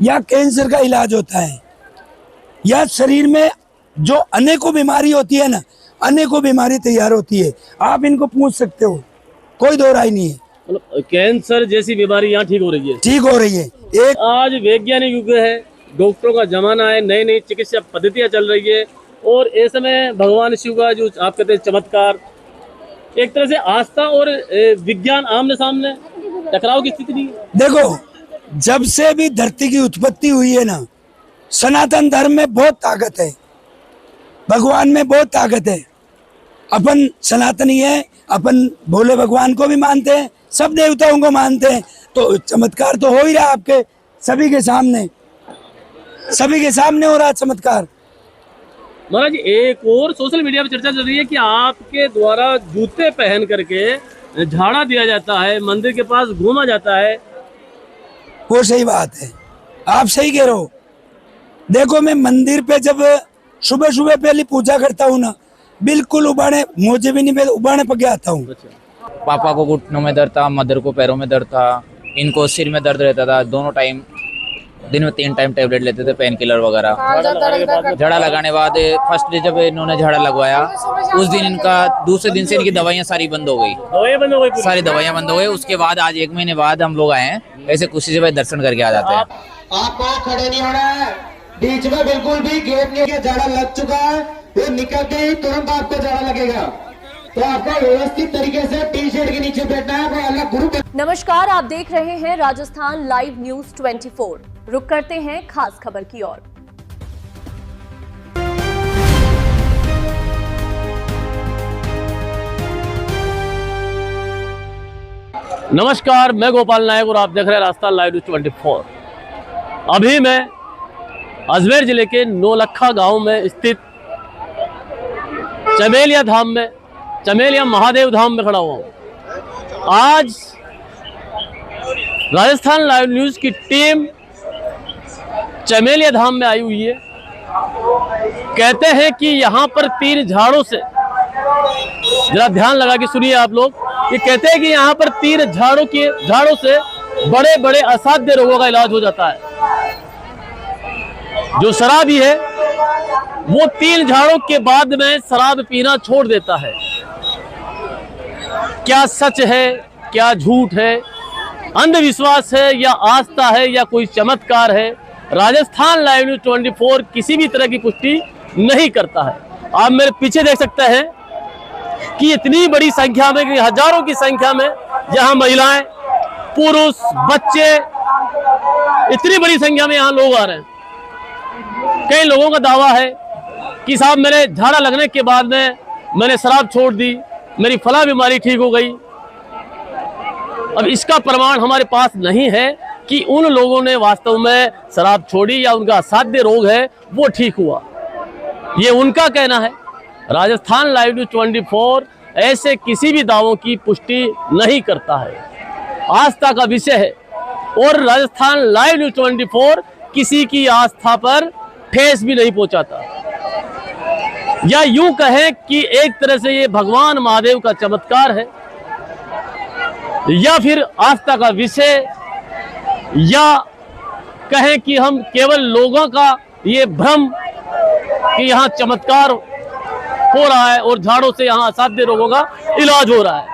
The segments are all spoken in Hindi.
या कैंसर का इलाज होता है, या शरीर में जो अनेकों बीमारी होती है ना, अनेकों बीमारी तैयार होती है। आप इनको पूछ सकते हो, कोई दो राय नहीं है। मतलब कैंसर जैसी बीमारी यहाँ ठीक हो रही है, ठीक हो रही है। एक आज वैज्ञानिक युग है, डॉक्टरों का जमाना है, नई नई चिकित्सा पद्धतियाँ चल रही है और ऐसे में भगवान शिव का जो आप कहते हैं चमत्कार, एक तरह से आस्था और विज्ञान आमने सामने टकराव की स्थिति नहीं है। देखो, जब से भी धरती की उत्पत्ति हुई है ना, सनातन धर्म में बहुत ताकत है, भगवान में बहुत ताकत है। अपन सनातनी है, अपन भोले भगवान को भी मानते हैं, सब देवताओं को मानते हैं, तो चमत्कार तो हो ही रहा आपके सभी के सामने, सभी के सामने हो रहा चमत्कार। महाराज, एक और सोशल मीडिया पर चर्चा चल रही है कि आपके द्वारा जूते पहन करके झाड़ा दिया जाता है, मंदिर के पास घूमा जाता है। वो सही बात है, आप सही कह रहे हो। देखो, मैं मंदिर पे जब सुबह सुबह पहले पूजा करता हूँ ना, बिल्कुल उबाने मोजे भी नहीं, मैं उबाने पके आता हूँ। पापा को घुटनों में दर्द था, मदर को पैरों में दर्द था, इनको सिर में दर्द रहता था। दोनों टाइम, दिन में 3 टाइम टेबलेट लेते थे, पेन किलर वगैरह। झाड़ा लगाने बाद फर्स्ट डे जब इन्होंने झाड़ा लगवाया, उस दिन इनका, दूसरे दिन से इनकी दवाइयाँ सारी बंद हो गई, सारी दवाइयाँ बंद हो गई। उसके बाद आज 1 महीने बाद हम लोग आए हैं, ऐसे खुशी से भाई दर्शन करके आ जाते हैं। आपको खड़े नहीं होना है, बीच में बिल्कुल भी गेट नहीं है। झाड़ा लग चुका है, वो निकलते ही तुरंत आपको झाड़ा लगेगा, तो आपको व्यवस्थित तरीके से टी शर्ट के नीचे बैठना है, कोई अलग ग्रुप। नमस्कार, आप देख रहे हैं राजस्थान लाइव न्यूज 24। रुक करते हैं खास खबर की ओर। नमस्कार, मैं गोपाल नायक और आप देख रहे हैं राजस्थान लाइव न्यूज 24। अभी मैं अजमेर जिले के नौलखा गांव में स्थित चमेलिया धाम में, चमेलिया महादेव धाम में खड़ा हुआ हूँ। आज राजस्थान लाइव न्यूज की टीम चमेलिया धाम में आई हुई है। कहते हैं कि यहाँ पर 3 झाड़ों से, जरा ध्यान लगा के सुनिए आप लोग, ये कहते हैं कि यहाँ पर 3 झाड़ों से बड़े बड़े असाध्य रोगों का इलाज हो जाता है। जो शराबी है वो 3 झाड़ों के बाद में शराब पीना छोड़ देता है। क्या सच है, क्या झूठ है, अंधविश्वास है या आस्था है या कोई चमत्कार है, राजस्थान लाइव न्यूज 24 किसी भी तरह की पुष्टि नहीं करता है। आप मेरे पीछे देख सकते हैं कि इतनी बड़ी संख्या में, हजारों की संख्या में यहाँ महिलाएं, पुरुष, बच्चे, इतनी बड़ी संख्या में यहाँ लोग आ रहे हैं। कई लोगों का दावा है कि साहब मेरे झाड़ा लगने के बाद में मैंने शराब छोड़ दी, मेरी फला बीमारी ठीक हो गई। अब इसका प्रमाण हमारे पास नहीं है कि उन लोगों ने वास्तव में शराब छोड़ी या उनका असाध्य रोग है वो ठीक हुआ, ये उनका कहना है। राजस्थान लाइव न्यूज 24 ऐसे किसी भी दावों की पुष्टि नहीं करता है, आस्था का विषय है और राजस्थान लाइव न्यूज 24 किसी की आस्था पर ठेस भी नहीं पहुंचाता। या यूं कहें कि एक तरह से ये भगवान महादेव का चमत्कार है, या फिर आस्था का विषय, या कहें कि हम केवल लोगों का ये भ्रम कि यहाँ चमत्कार हो रहा है और झाड़ों से यहाँ असाध्य रोगों का इलाज हो रहा है।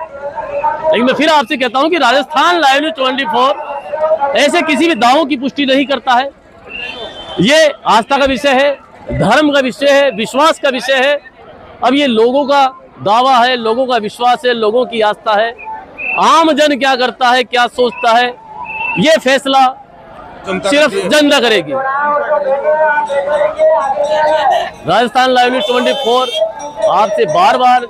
लेकिन मैं फिर आपसे कहता हूं कि राजस्थान लाइव न्यूज 24 ऐसे किसी भी दावों की पुष्टि नहीं करता है। ये आस्था का विषय है, धर्म का विषय है, विश्वास का विषय है। अब ये लोगों का दावा है, लोगों का विश्वास है, लोगों की आस्था है। आम जन क्या करता है, क्या सोचता है, ये फैसला सिर्फ जनता करेगी। राजस्थान लाइव न्यूज 24 आपसे बार बार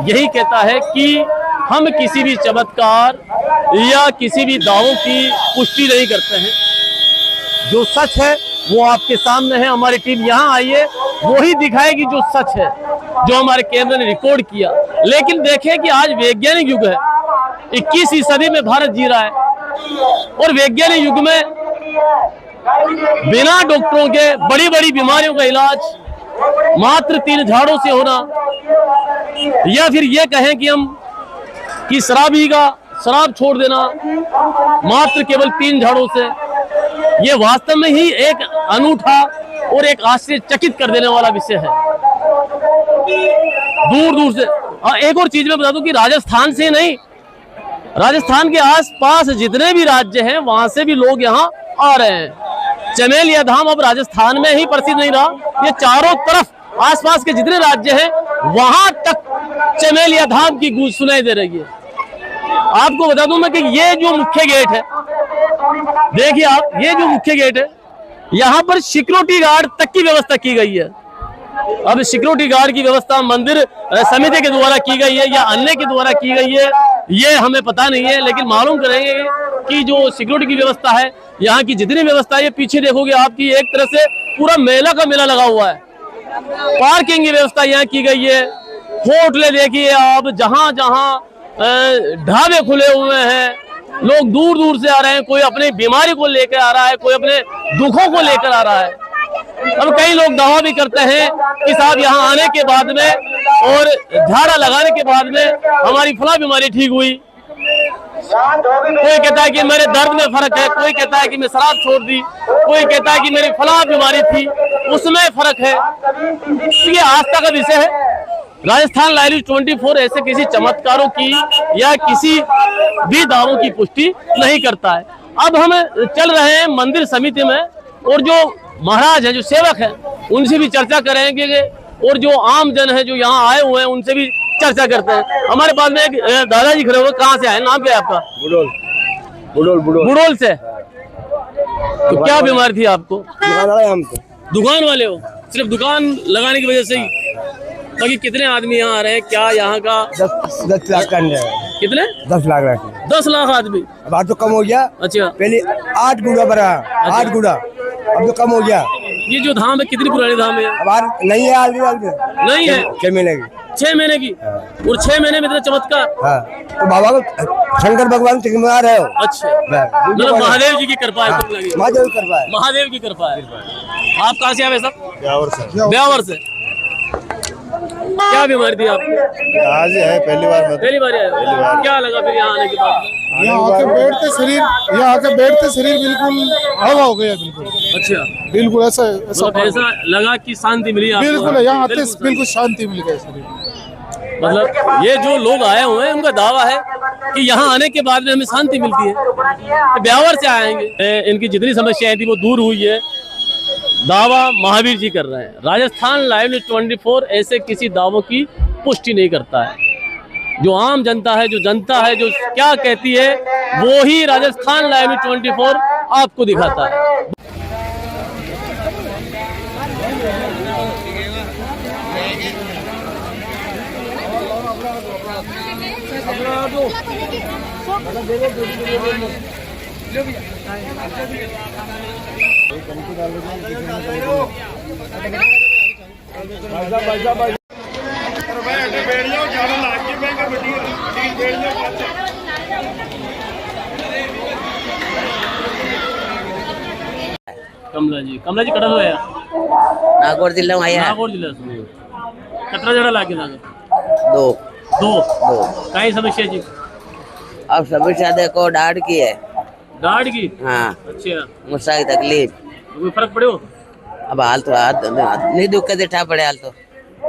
यही कहता है कि हम किसी भी चमत्कार या किसी भी दावों की पुष्टि नहीं करते हैं। जो सच है वो आपके सामने है। हमारी टीम यहाँ आई है, वही दिखाएगी जो सच है, जो हमारे कैमरे ने रिकॉर्ड किया। लेकिन देखें कि आज वैज्ञानिक युग है, 21वीं सदी में भारत जी रहा है और वैज्ञानिक युग में बिना डॉक्टरों के बड़ी बड़ी बीमारियों का इलाज मात्र 3 झाड़ों से होना, या फिर ये कहें कि हम शराब छोड़ देना मात्र केवल 3 झाड़ों से, ये वास्तव में ही एक अनूठा और एक आश्चर्यचकित कर देने वाला विषय है। दूर दूर से, और एक और चीज मैं बता दूं कि राजस्थान से नहीं, राजस्थान के आसपास जितने भी राज्य हैं वहां से भी लोग यहाँ आ रहे हैं। चमेलिया धाम अब राजस्थान में ही प्रसिद्ध नहीं रहा, ये चारों तरफ आसपास के जितने राज्य हैं वहां तक चमेलिया धाम की गूंज सुनाई दे रही है। आपको बता दूं मैं कि ये जो मुख्य गेट है, देखिए आप, ये जो मुख्य गेट है, यहाँ पर सिक्योरिटी गार्ड तक की व्यवस्था की गई है। अब सिक्योरिटी गार्ड की व्यवस्था मंदिर समिति के द्वारा की गई है या अन्य के द्वारा की गई है, ये हमें पता नहीं है, लेकिन मालूम करेंगे कि जो सिक्योरिटी की व्यवस्था है, यहाँ की जितनी व्यवस्था है, पीछे देखोगे आपकी एक तरह से पूरा मेला का मेला लगा हुआ है। पार्किंग की व्यवस्था यहाँ की गई है। होटलें देखिए आप, जहां जहां ढाबे खुले हुए हैं, लोग दूर दूर से आ रहे हैं। कोई अपनी बीमारी को लेकर आ रहा है, कोई अपने दुखों को लेकर आ रहा है। अब कई लोग दावा भी करते हैं कि साहब यहाँ आने के बाद में और झाड़ा लगाने के बाद में हमारी फला बीमारी ठीक हुई। कोई कहता है कि मेरे दर्द में फर्क है, कोई कहता है कि मैं शराब छोड़ दी, कोई कहता है कि मेरी फला बीमारी थी उसमें फर्क है। तो ये आस्था का विषय है। राजस्थान लाइव न्यूज़ 24 ऐसे किसी चमत्कारों की या किसी भी दावों की पुष्टि नहीं करता है। अब हम चल रहे हैं मंदिर समिति में और जो महाराज है, जो सेवक है, उनसे भी चर्चा करेंगे और जो आम जन है जो यहाँ आए हुए हैं उनसे भी चर्चा करते हैं। हमारे पास में एक दादाजी खड़े हुए, कहाँ से आए, नाम क्या है आपका? बुडोल से। तो क्या बीमारी थी आपको? दुकान वाले हो? सिर्फ दुकान लगाने की वजह से ही? बाकी कितने आदमी यहाँ आ रहे हैं? क्या यहाँ का 10 लाख का कितने? 10 लाख रखे। 10 लाख आदमी? अब आज तो कम हो गया। अच्छा, पहले 8 गुड़ा भरा, 8 गुड़ा, अब तो कम हो गया। ये जो धाम है कितनी पुरानी धाम है? अब आज नहीं है, आज नहीं है। 6 महीने की। 6 महीने की? और 6 महीने में इतना चमत्कार? हाँ, तो बाबा को शंकर भगवान से बना रहे हो। अच्छा, मतलब महादेव जी की कृपा है। महादेव की कृपा है। महादेव की कृपा है। आप कहाँ से आए सब? ब्यावर से। क्या बीमारी थी आपको? आज है पहली बार पहली बार आए? क्या लगा फिर यहाँ आने के बाद? यहाँ आके बैठते शरीर बिल्कुल हल्का हो गया। बिल्कुल अच्छा, बिल्कुल ऐसा ऐसा लगा कि शांति मिली आपको? बिल्कुल यहाँ आते बिल्कुल शांति मिल गई शरीर। मतलब ये जो लोग आए हुए हैं उनका दावा है कि यहाँ आने के बाद में हमें शांति मिलती है। तो ब्यावर से आएंगे, इनकी जितनी समस्याएं थी वो दूर हुई है, दावा महावीर जी कर रहे हैं। राजस्थान लाइव न्यूज़ 24 ऐसे किसी दावों की पुष्टि नहीं करता है। जो आम जनता है, जो जनता है, जो क्या कहती है, वो ही राजस्थान लाइव न्यूज़ 24 आपको दिखाता है। कमला जी कड़ा होया नागौर जिला में आया। नागौर जिला से कटरा जड़ा लागे लागे दो काई समस्या जी? अब समस्या देखो डाढ़ की है। दाढ़ की? हाँ। अच्छा, मुस्सा की तकलीफ। कोई फर्क पड़े? अब हाल तो नहीं दुख के ठा पड़े हाल तो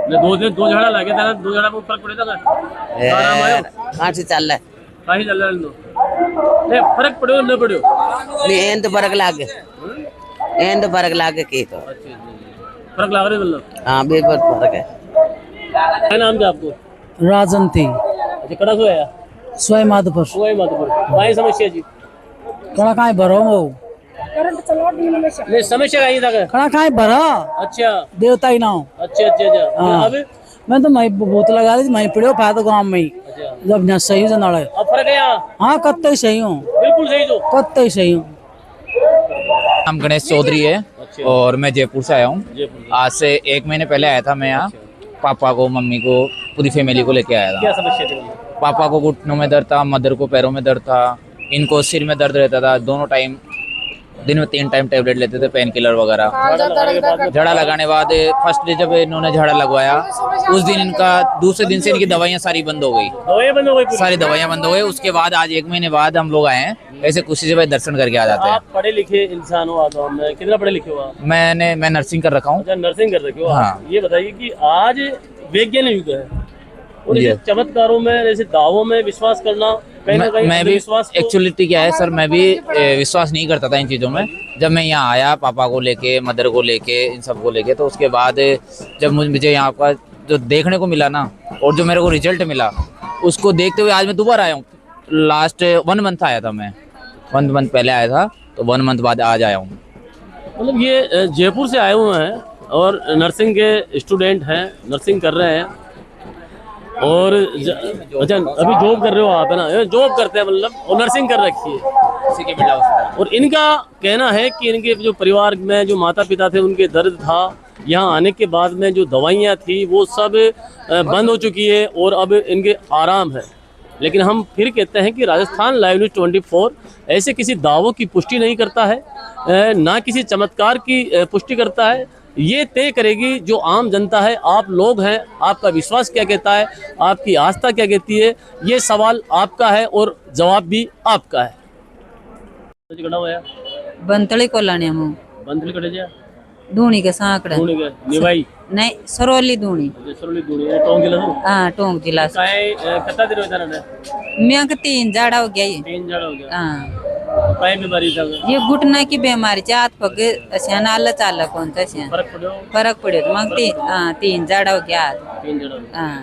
दो झाड़ा लागे था, 2 झाड़ा में फर्क पड़ेगा? आराम आयो? कहाँ से चल रहा है? काहे चल रहा है? नहीं फर्क पड़े न पड़े? नहीं एन तो फर्क लागे, एन तो फर्क लागे की तो। अच्छा, फर्क लग रहा है मतलब? हाँ बिल्कुल फर्क है। क्या नाम क्या आपको? राजन थी। अच्छा, कड़ा से आया? स्वयं माधोपुर। सोए माधोपुर। काहे समस्या जी? कड़ा काहे भरो मो? नहीं समस्या काहे था? कड़ा काहे भरा? अच्छा, देवता ही नाव। अच्छा अच्छा अच्छा। हाँ। अब मैं तो मई बोतल लगा रही थी, मई पड़े फायदा गाँव में ही। अच्छा, जब न सही से नड़े। अब फर्क है यहाँ? हाँ कत्ते सही हूँ, बिल्कुल सही तो। कत्ते सही हूँ। नाम गणेश चौधरी है और मैं जयपुर से आया हूँ। आज से 1 महीने पहले आया था मैं यहाँ। पापा को, मम्मी को, पूरी फैमिली को लेके आया क्या था। समस्या थी? पापा को घुटनों में दर्द था, मदर को पैरों में दर्द था, इनको सिर में दर्द रहता था। दोनों टाइम दिन में 3 टाइम टेबलेट लेते थे, पेन किलर वगैरह। झड़ा लगाने बाद फर्स्ट डे जब इन्होंने झड़ा लगवाया उस दिन इनका, दूसरे दिन से इनकी दवाइयाँ सारी बंद हो गई, दवाइयाँ बंद हो गई, सारी दवाइयाँ बंद हो गई। उसके बाद आज 1 महीने बाद हम लोग आए हैं, ऐसे खुशी से भाई दर्शन करके आ जाते हैं। आप पढ़े लिखे इंसान हो, आता हूँ मैं, कितना पढ़े लिखे हो आप? मैं नर्सिंग कर रखा हूँ। अच्छा, नर्सिंग कर रखे हो। हाँ। ये बताइए कि आज वैज्ञानिक युग है और जी। ऐसे चमत्कारों में, ऐसे दावों में विश्वास करना कहीं ना कहीं मैं भी विश्वास एक्चुअलिटी क्या है सर, मैं भी विश्वास नहीं करता था इन चीज़ों में। जब मैं यहाँ आया पापा को लेके, मदर को लेके, इन सब को लेके, तो उसके बाद जब मुझे यहाँ का जो देखने को मिला ना, और जो मेरे को रिजल्ट मिला, उसको देखते हुए आज मैं दोबारा आया हूँ। लास्ट 1 मंथ आया था मैं, 1 मंथ पहले आया था, तो 1 मंथ बाद आज आया हूँ। मतलब ये जयपुर से आए हुए हैं और नर्सिंग के स्टूडेंट हैं, नर्सिंग कर रहे हैं और अच्छा अभी जॉब कर रहे हो आप, है ना? जॉब करते हैं मतलब, और नर्सिंग कर रखी है। और इनका कहना है कि इनके जो परिवार में जो माता पिता थे उनके दर्द था, यहाँ आने के बाद में जो दवाइयाँ थी वो सब बंद हो चुकी है और अब इनके आराम है। लेकिन हम फिर कहते हैं कि राजस्थान लाइव न्यूज़ 24 ऐसे किसी दावों की पुष्टि नहीं करता है, ना किसी चमत्कार की पुष्टि करता है। ये तय करेगी जो आम जनता है, आप लोग हैं, आपका विश्वास क्या कहता है, आपकी आस्था क्या कहती है, ये सवाल आपका है और जवाब भी आपका है। बंतली को लाने हम बंदली कटे जा धूनी के सांकड़ा ढूंढ के निभाई नहीं सरौली धूनी सरली दूनी है टोंग जिला तो हाँ टोंक जिला से। काय कितना दिन होता रहता है? मैं के 3 जाड़ा हो गया ये 3 जड़ा हो गया। हाँ काय बीमारी था? ये घुटना की बीमारी हाथ पग अशा नाला चालला कोणता अशा फर्क पड़ो? फरक पड़े मग 3 जाड़ा हो गया 3 जड़ा हो गया। हाँ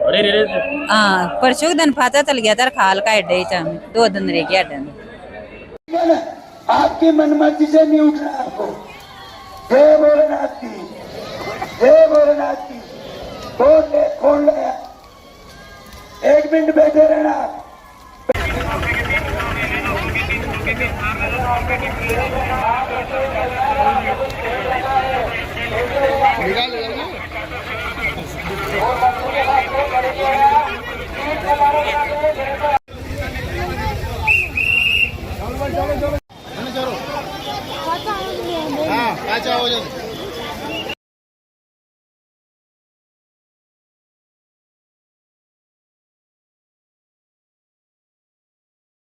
अरे रे रे हाँ परसों दिन फाचा चल गया तर खाल का अड्डे 2 दिन रह गया अड्डे में। आपकी मनमर्जी से नहीं उठना आपको। जय भोलेनाथ की, जय भोलेनाथ की। खोल ले 1 मिनट बैठे रहना। हाँ, अच्छा हो जाए।